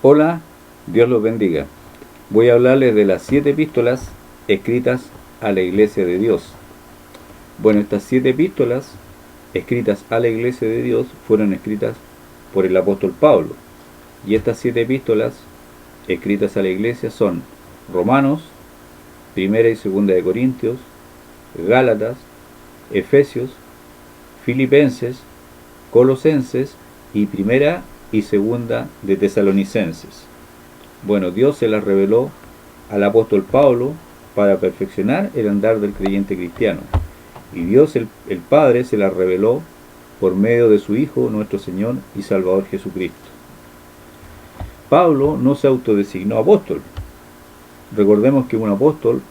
Hola, Dios los bendiga. Voy a hablarles de las 7 epístolas escritas a la Iglesia de Dios. Bueno, estas 7 epístolas escritas a la Iglesia de Dios fueron escritas por el apóstol Pablo. Y estas 7 epístolas escritas a la Iglesia son Romanos, Primera y Segunda de Corintios, Gálatas, Efesios, Filipenses, Colosenses y Primera y Segunda de Tesalonicenses. Bueno, Dios se las reveló al apóstol Pablo para perfeccionar el andar del creyente cristiano. Y Dios el Padre se las reveló por medio de su Hijo, nuestro Señor y Salvador Jesucristo. Pablo no se autodesignó apóstol. Recordemos que un apóstol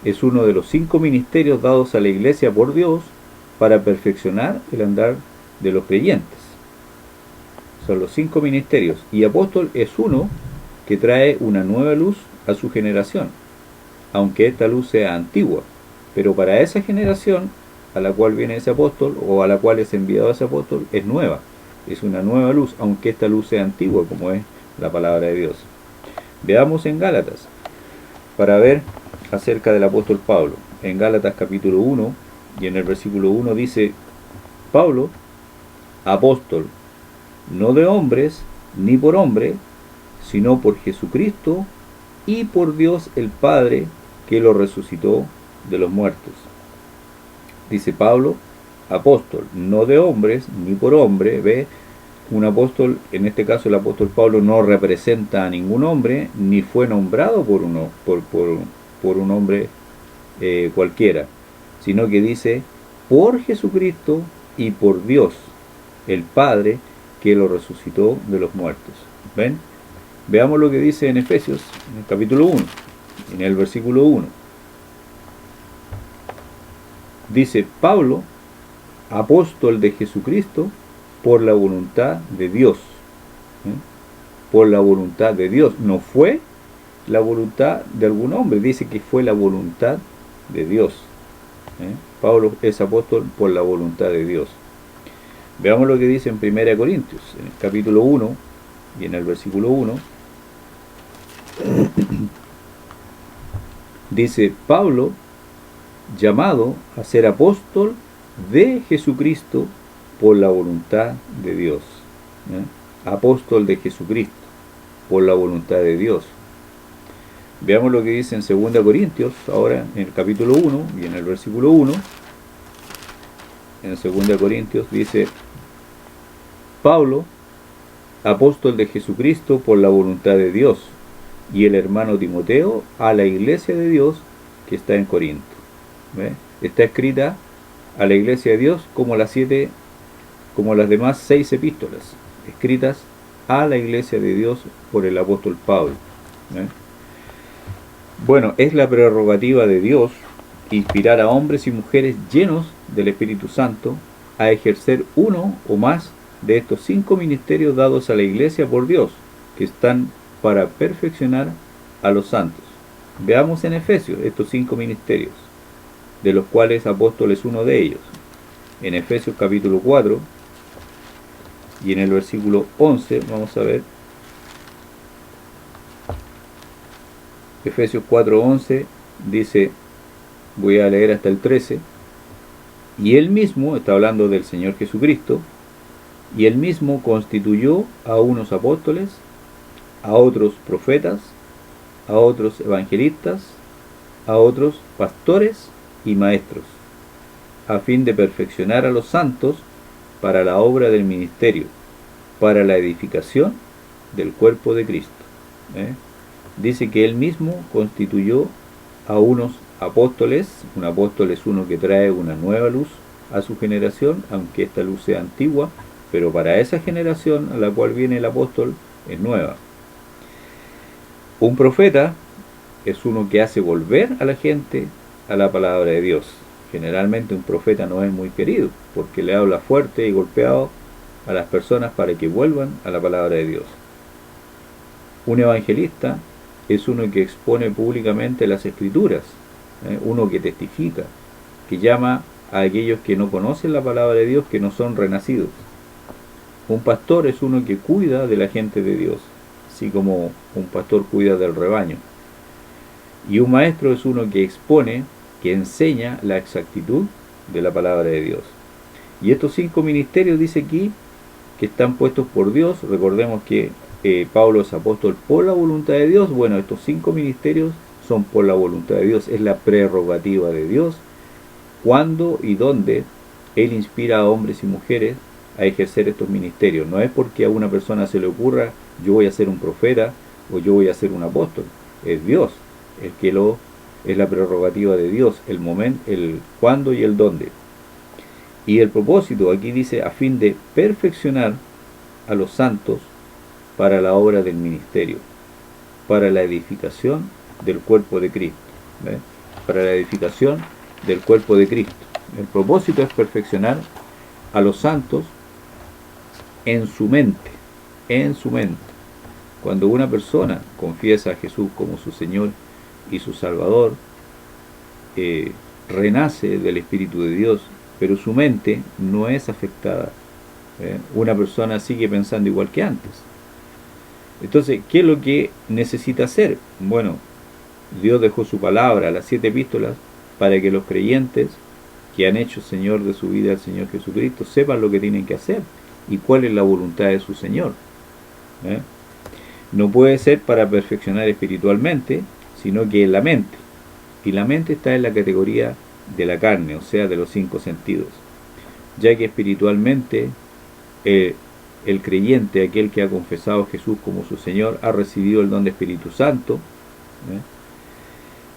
es uno de los 5 ministerios dados a la Iglesia por Dios para perfeccionar el andar de los creyentes. Son los 5 ministerios. Y apóstol es uno que trae una nueva luz a su generación, aunque esta luz sea antigua. Pero para esa generación a la cual viene ese apóstol, o a la cual es enviado ese apóstol, es nueva. Es una nueva luz, aunque esta luz sea antigua, como es la palabra de Dios. Veamos en Gálatas, para ver acerca del apóstol Pablo. En Gálatas capítulo 1, y en el versículo 1 dice: Pablo, apóstol, no de hombres, ni por hombre, sino por Jesucristo y por Dios el Padre, que lo resucitó de los muertos. Dice Pablo, apóstol, no de hombres, ni por hombre. Ve, un apóstol, en este caso el apóstol Pablo, no representa a ningún hombre, ni fue nombrado por un hombre cualquiera, sino que dice, por Jesucristo y por Dios, el Padre, que lo resucitó de los muertos. ¿Ven? Veamos lo que dice en Efesios, en el capítulo 1, en el versículo 1. Dice, Pablo, apóstol de Jesucristo, por la voluntad de Dios. Por la voluntad de Dios. No fue la voluntad de algún hombre, dice que fue la voluntad de Dios. Pablo es apóstol por la voluntad de Dios. Veamos lo que dice en 1 Corintios, en el capítulo 1 y en el versículo 1. Dice, Pablo, llamado a ser apóstol de Jesucristo por la voluntad de Dios. Apóstol de Jesucristo por la voluntad de Dios. Veamos lo que dice en 2 Corintios, ahora en el capítulo 1 y en el versículo 1. En 2 Corintios dice, Pablo, apóstol de Jesucristo por la voluntad de Dios, y el hermano Timoteo a la iglesia de Dios que está en Corinto. ¿Ve? Está escrita a la iglesia de Dios como las demás 6 epístolas, escritas a la iglesia de Dios por el apóstol Pablo. ¿Ve? Bueno, es la prerrogativa de Dios inspirar a hombres y mujeres llenos del Espíritu Santo a ejercer uno o más de estos 5 ministerios dados a la iglesia por Dios, que están para perfeccionar a los santos. Veamos en Efesios estos 5 ministerios, de los cuales apóstol es uno de ellos. En Efesios capítulo 4 y en el versículo 11 vamos a ver. Efesios 4:11 dice, voy a leer hasta el 13, y él mismo, está hablando del Señor Jesucristo, y él mismo constituyó a unos apóstoles, a otros profetas, a otros evangelistas, a otros pastores y maestros, a fin de perfeccionar a los santos para la obra del ministerio, para la edificación del cuerpo de Cristo. Dice que él mismo constituyó a unos apóstoles. Un apóstol es uno que trae una nueva luz a su generación, aunque esta luz sea antigua, pero para esa generación a la cual viene el apóstol es nueva. Un profeta es uno que hace volver a la gente a la palabra de Dios. Generalmente un profeta no es muy querido, porque le habla fuerte y golpeado a las personas para que vuelvan a la palabra de Dios. Un evangelista es uno que expone públicamente las escrituras, uno que testifica, que llama a aquellos que no conocen la palabra de Dios, que no son renacidos. Un pastor es uno que cuida de la gente de Dios, así como un pastor cuida del rebaño. Y un maestro es uno que expone, que enseña la exactitud de la palabra de Dios. Y estos 5 ministerios, dice aquí, que están puestos por Dios. Recordemos que Pablo es apóstol por la voluntad de Dios. Bueno, estos 5 ministerios son por la voluntad de Dios, es la prerrogativa de Dios, cuándo y dónde Él inspira a hombres y mujeres a ejercer estos ministerios. No es porque a una persona se le ocurra, yo voy a ser un profeta o yo voy a ser un apóstol. Es Dios el que es la prerrogativa de Dios, el momento, el cuándo y el dónde. Y el propósito, aquí dice, a fin de perfeccionar a los santos para la obra del ministerio, para la edificación del cuerpo de Cristo. ¿Ve? Para la edificación del cuerpo de Cristo. El propósito es perfeccionar a los santos en su mente, en su mente. Cuando una persona confiesa a Jesús como su Señor y su Salvador, renace del Espíritu de Dios, pero su mente no es afectada. Una persona sigue pensando igual que antes. Entonces, ¿qué es lo que necesita hacer? Bueno, Dios dejó su palabra, las 7 epístolas, para que los creyentes que han hecho Señor de su vida al Señor Jesucristo sepan lo que tienen que hacer y cuál es la voluntad de su Señor. No puede ser para perfeccionar espiritualmente, sino que en la mente. Y la mente está en la categoría de la carne, o sea, de los 5 sentidos. Ya que espiritualmente el creyente, aquel que ha confesado a Jesús como su Señor, ha recibido el don de Espíritu Santo,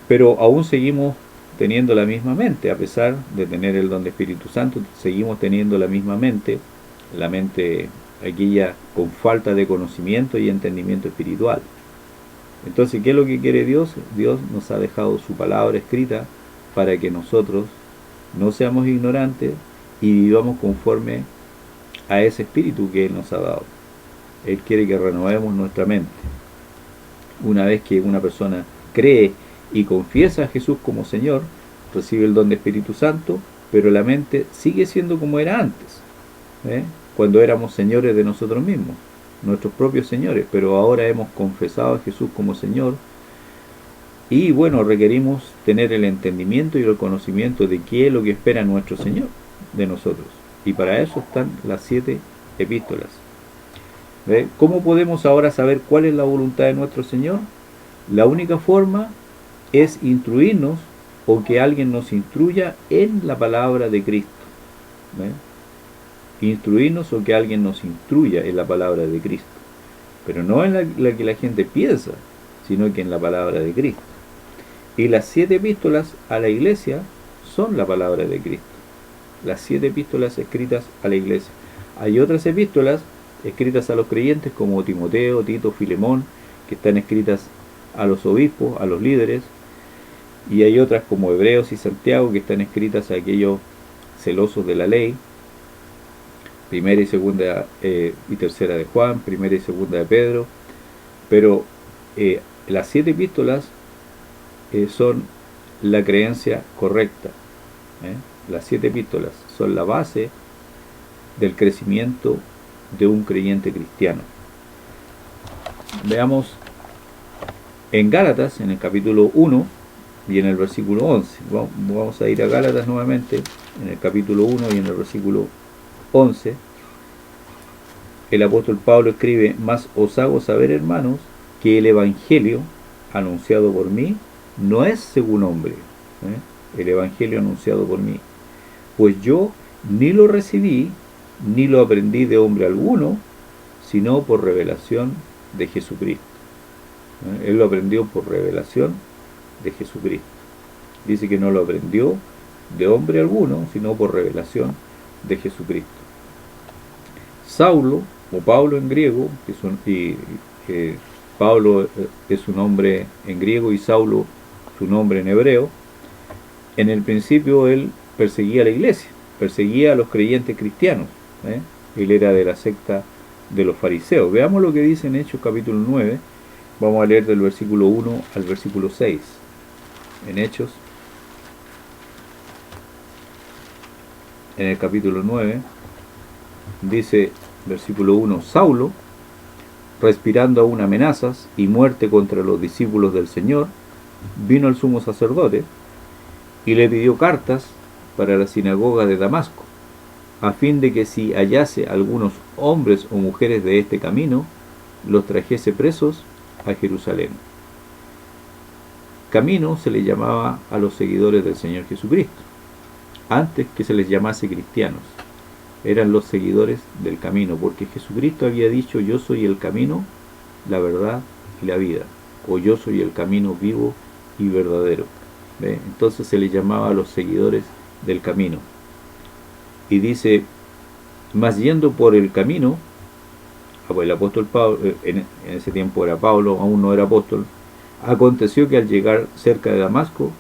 pero aún seguimos teniendo la misma mente. A pesar de tener el don de Espíritu Santo, seguimos teniendo la misma mente, la mente aquella con falta de conocimiento y entendimiento espiritual. Entonces, ¿qué es lo que quiere Dios? Dios nos ha dejado su palabra escrita para que nosotros no seamos ignorantes y vivamos conforme a ese espíritu que Él nos ha dado. Él quiere que renovemos nuestra mente. Una vez que una persona cree y confiesa a Jesús como Señor, recibe el don de Espíritu Santo, pero la mente sigue siendo como era antes, cuando éramos señores de nosotros mismos, nuestros propios señores, pero ahora hemos confesado a Jesús como Señor y bueno, requerimos tener el entendimiento y el conocimiento de qué es lo que espera nuestro Señor de nosotros. Y para eso están las 7 epístolas. ¿Ve? ¿Cómo podemos ahora saber cuál es la voluntad de nuestro Señor? La única forma es instruirnos o que alguien nos instruya en la palabra de Cristo. ¿Ve? Instruirnos o que alguien nos instruya en la palabra de Cristo. Pero no en la que la gente piensa, sino que en la palabra de Cristo. Y las 7 epístolas a la iglesia son la palabra de Cristo. Las 7 epístolas escritas a la iglesia. Hay otras epístolas escritas a los creyentes como Timoteo, Tito, Filemón, que están escritas a los obispos, a los líderes, y hay otras como Hebreos y Santiago que están escritas a aquellos celosos de la ley, primera y segunda y tercera de Juan, primera y segunda de Pedro, pero las 7 epístolas son la creencia correcta. Las 7 epístolas son la base del crecimiento de un creyente cristiano. Veamos en Gálatas, en el capítulo 1 y en el versículo 11. Vamos a ir a Gálatas nuevamente, en el capítulo 1 y en el versículo 11. El apóstol Pablo escribe: mas os hago saber, hermanos, que el evangelio anunciado por mí no es según hombre. El evangelio anunciado por mí, pues yo ni lo recibí ni lo aprendí de hombre alguno, sino por revelación de Jesucristo. Él lo aprendió por revelación de Jesucristo. Dice que no lo aprendió de hombre alguno, sino por revelación de Jesucristo. Saulo, o Pablo en griego, Pablo es su nombre en griego y Saulo su nombre en hebreo. En el principio él perseguía a la iglesia, perseguía a los creyentes cristianos. Él era de la secta de los fariseos. Veamos lo que dice en Hechos capítulo 9. Vamos a leer del versículo 1 al versículo 6. En Hechos, en el capítulo 9, dice, versículo 1: Saulo, respirando aún amenazas y muerte contra los discípulos del Señor, vino el sumo sacerdote y le pidió cartas para la sinagoga de Damasco, a fin de que si hallase algunos hombres o mujeres de este camino, los trajese presos a Jerusalén. Camino se le llamaba a los seguidores del Señor Jesucristo, antes que se les llamase cristianos. Eran los seguidores del camino, porque Jesucristo había dicho: yo soy el camino, la verdad y la vida, o yo soy el camino vivo y verdadero. ¿Ve? Entonces se les llamaba a los seguidores del camino. Y dice: mas yendo por el camino, el apóstol Pablo, en ese tiempo era Pablo, aún no era apóstol, aconteció que al llegar cerca de Damasco,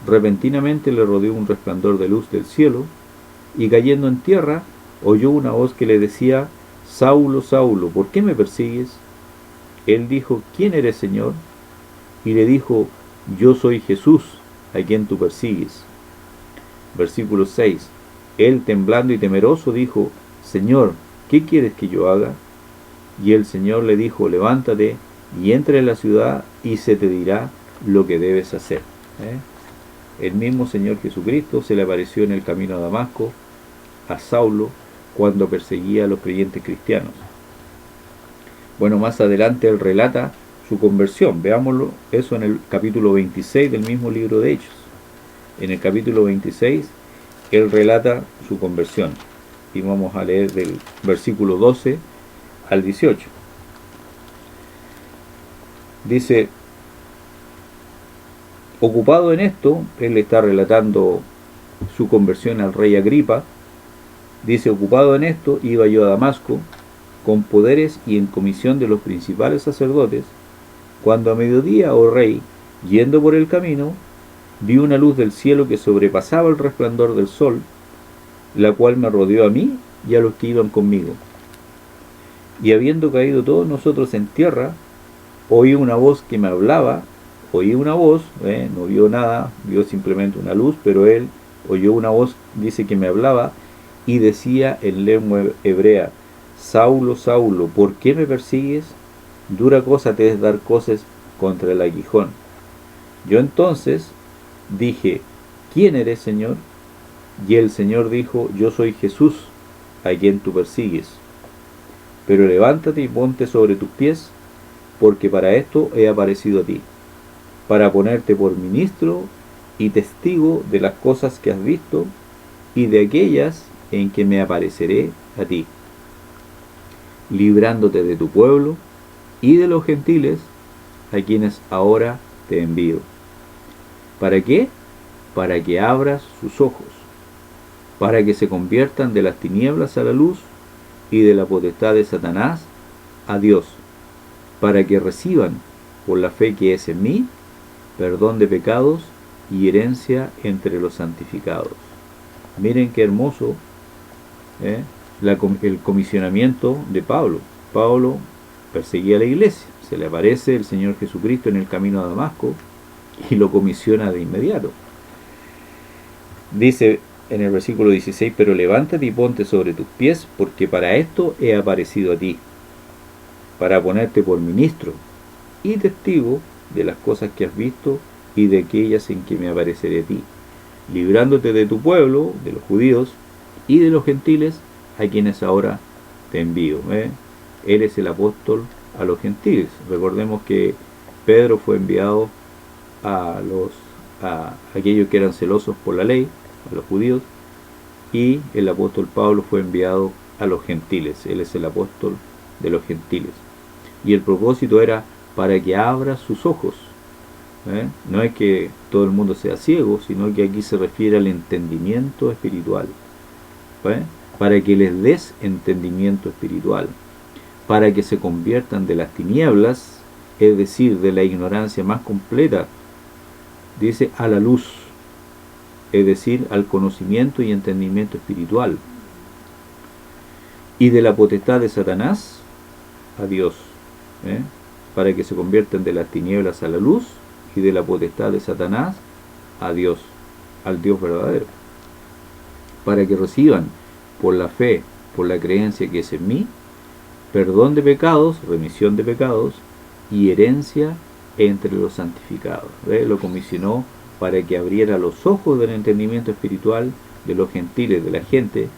repentinamente le rodeó un resplandor de luz del cielo, y cayendo en tierra, oyó una voz que le decía: Saulo, Saulo, ¿por qué me persigues? Él dijo: ¿quién eres, Señor? Y le dijo: yo soy Jesús, a quien tú persigues. Versículo 6. Él, temblando y temeroso, dijo: Señor, ¿qué quieres que yo haga? Y el Señor le dijo: levántate y entra en la ciudad, y se te dirá lo que debes hacer. El mismo Señor Jesucristo se le apareció en el camino a Damasco a Saulo cuando perseguía a los creyentes cristianos. Bueno, más adelante él relata su conversión. Veámoslo, eso en el capítulo 26 del mismo libro de Hechos. En el capítulo 26 él relata su conversión. Y vamos a leer del versículo 12 al 18. Dice: ocupado en esto, él está relatando su conversión al rey Agripa. Dice: ocupado en esto, iba yo a Damasco con poderes y en comisión de los principales sacerdotes, cuando a mediodía, oh rey, yendo por el camino, vi una luz del cielo que sobrepasaba el resplandor del sol, la cual me rodeó a mí y a los que iban conmigo. Y habiendo caído todos nosotros en tierra, oí una voz que me hablaba. Oí una voz, no vio nada, vio simplemente una luz, pero él oyó una voz, dice, que me hablaba, y decía en lengua hebrea: Saulo, Saulo, ¿por qué me persigues? Dura cosa te es dar coces contra el aguijón. Yo entonces dije: ¿quién eres, Señor? Y el Señor dijo: yo soy Jesús, a quien tú persigues. Pero levántate y ponte sobre tus pies, porque para esto he aparecido a ti, para ponerte por ministro y testigo de las cosas que has visto y de aquellas en que me apareceré a ti, librándote de tu pueblo y de los gentiles, a quienes ahora te envío. ¿Para qué? Para que abras sus ojos, para que se conviertan de las tinieblas a la luz y de la potestad de Satanás a Dios, para que reciban, por la fe que es en mí, perdón de pecados y herencia entre los santificados. Miren qué hermoso el comisionamiento de Pablo. Pablo perseguía a la iglesia, se le aparece el Señor Jesucristo en el camino a Damasco y lo comisiona de inmediato. Dice en el versículo 16: pero levántate y ponte sobre tus pies, porque para esto he aparecido a ti, para ponerte por ministro y testigo de las cosas que has visto y de aquellas en que me apareceré a ti, librándote de tu pueblo, de los judíos, y de los gentiles, a quienes ahora te envío. Él es el apóstol a los gentiles. Recordemos que Pedro fue enviado a aquellos que eran celosos por la ley, a los judíos, y el apóstol Pablo fue enviado a los gentiles. Él es el apóstol de los gentiles. Y el propósito era para que abra sus ojos. No es que todo el mundo sea ciego, sino que aquí se refiere al entendimiento espiritual. Para que les des entendimiento espiritual, para que se conviertan de las tinieblas, es decir, de la ignorancia más completa, dice, a la luz, es decir, al conocimiento y entendimiento espiritual, y de la potestad de Satanás a Dios, para que se conviertan de las tinieblas a la luz y de la potestad de Satanás a Dios, al Dios verdadero, para que reciban por la fe, por la creencia que es en mí, perdón de pecados, remisión de pecados, y herencia entre los santificados. Lo comisionó para que abriera los ojos del entendimiento espiritual de los gentiles, de la gente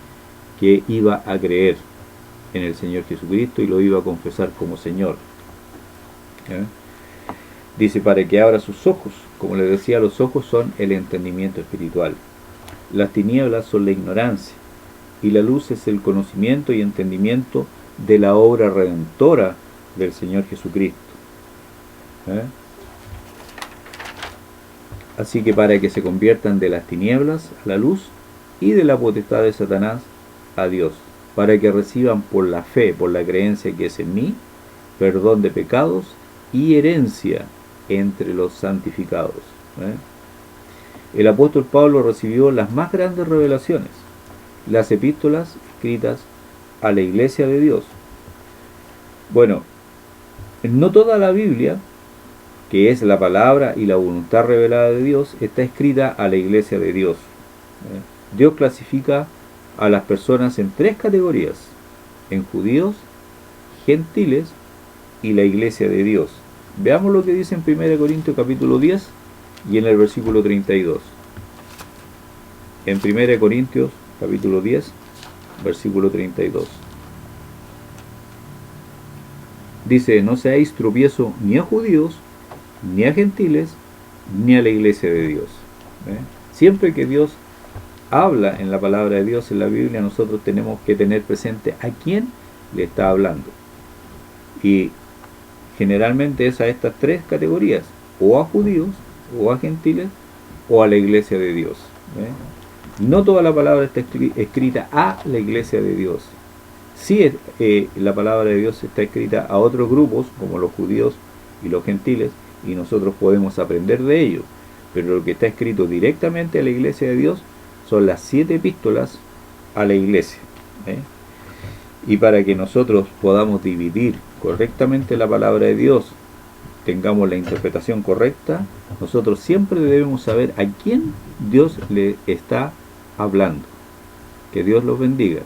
que iba a creer en el Señor Jesucristo y lo iba a confesar como Señor. Dice, para que abra sus ojos. Como les decía, los ojos son el entendimiento espiritual. Las tinieblas son la ignorancia, y la luz es el conocimiento y entendimiento de la obra redentora del Señor Jesucristo. Así que para que se conviertan de las tinieblas a la luz y de la potestad de Satanás a Dios, para que reciban por la fe, por la creencia que es en mí, perdón de pecados y herencia entre los santificados. El apóstol Pablo recibió las más grandes revelaciones, las epístolas escritas a la iglesia de Dios. Bueno, no toda la Biblia, que es la palabra y la voluntad revelada de Dios, está escrita a la iglesia de Dios. Dios clasifica a las personas en tres categorías: en judíos, gentiles y la iglesia de Dios. Veamos lo que dice en 1 Corintios capítulo 10 y en el versículo 32. En 1 Corintios capítulo 10, versículo 32. Dice, no seáis tropiezo ni a judíos, ni a gentiles, ni a la iglesia de Dios. Siempre que Dios habla en la palabra de Dios, en la Biblia, nosotros tenemos que tener presente a quién le está hablando. Y generalmente es a estas tres categorías: o a judíos, o a gentiles, o a la iglesia de Dios. No toda la palabra está escrita a la iglesia de Dios. Sí, la palabra de Dios está escrita a otros grupos, como los judíos y los gentiles, y nosotros podemos aprender de ellos. Pero lo que está escrito directamente a la iglesia de Dios son las 7 epístolas a la iglesia. Y para que nosotros podamos dividir correctamente la palabra de Dios, tengamos la interpretación correcta, nosotros siempre debemos saber a quién Dios le está hablando. Que Dios los bendiga.